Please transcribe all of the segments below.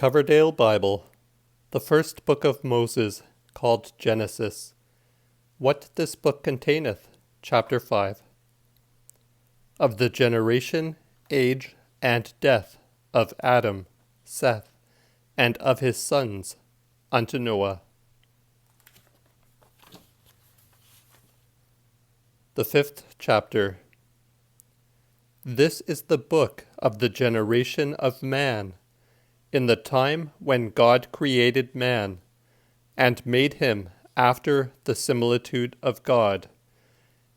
Coverdale Bible, the first book of Moses, called Genesis. What this book containeth. Chapter 5. Of the generation, age, and death of Adam, Seth, and of his sons, unto Noah. The 5th chapter. This is the book of the generation of man, in the time when God created man, and made him after the similitude of God.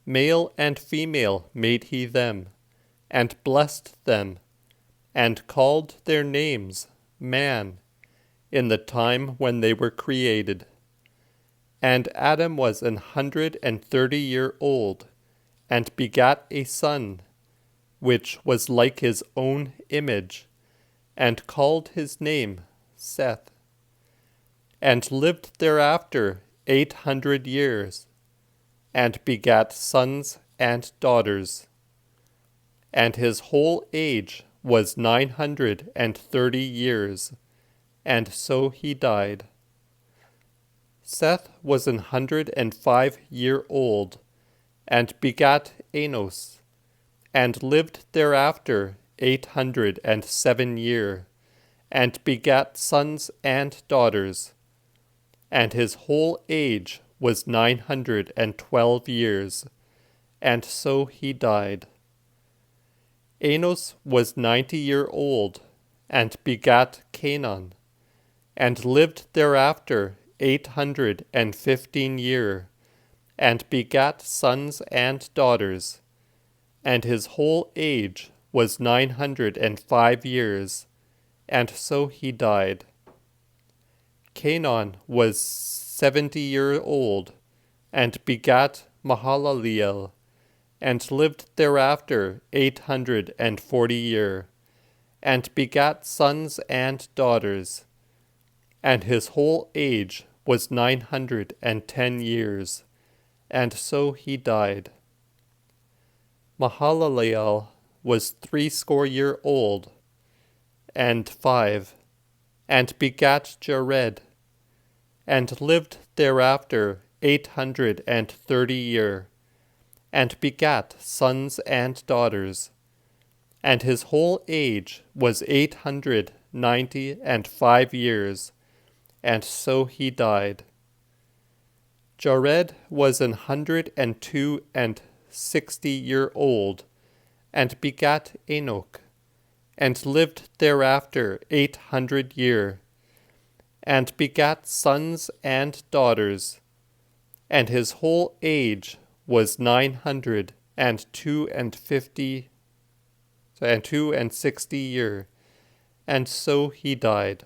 Male and female made he them, and blessed them, and called their names man, in the time when they were created. And Adam was 130 years old, and begat a son, which was like his own image, and called his name Seth, and lived thereafter 800 years, and begat sons and daughters. And his whole age was 930 years, and so he died. Seth was 105 years old, and begat Enos, and lived thereafter 807 years, and begat sons and daughters. And his whole age was 912 years, and so he died. Enos was 90 years old, and begat Canaan, and lived thereafter 815 years, and begat sons and daughters. And his whole age was 905 years, and so he died. Canaan was 70 years old, and begat Mahalaleel, and lived thereafter 840 years, and begat sons and daughters. And his whole age was 910 years, and so he died. Mahalaleel was 80 years old, and 5, and begat Jared, and lived thereafter 830 years, and begat sons and daughters. And his whole age was 895 years, and so he died. Jared was 162 years old, and begat Enoch, and lived thereafter 800 years, and begat sons and daughters. And his whole age was 962 years, and so he died.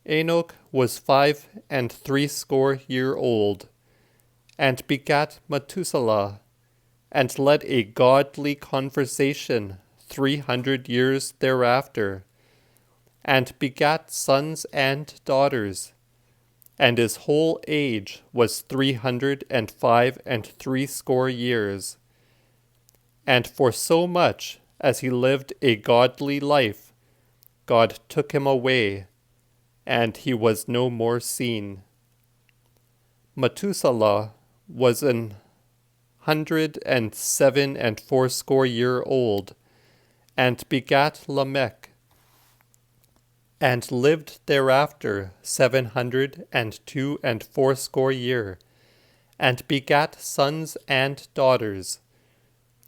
Enoch was 65 years old, and begat Methuselah, and led a godly conversation 300 years thereafter, and begat sons and daughters. And his whole age was 305 years. And for so much as he lived a godly life, God took him away, and he was no more seen. Methuselah was 107 years old, and begat Lamech, and lived thereafter 702 years, and begat sons and daughters.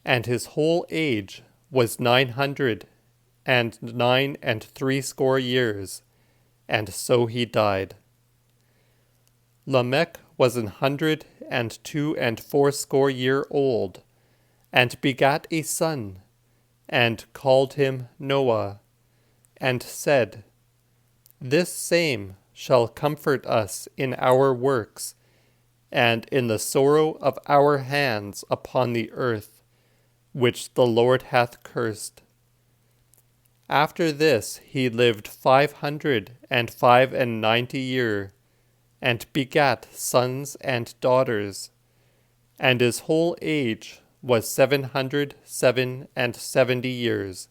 And his whole age was 909 years, and so he died. Lamech was 102 years old, and begat a son, and called him Noah, and said, This same shall comfort us in our works, and in the sorrow of our hands upon the earth, which the Lord hath cursed. After this he lived 595 years, and begat sons and daughters, and his whole age was 770 years,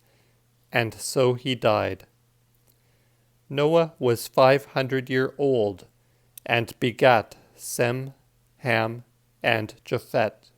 and so he died. Noah was 500 years old, and begat Sem, Ham, and Japhet.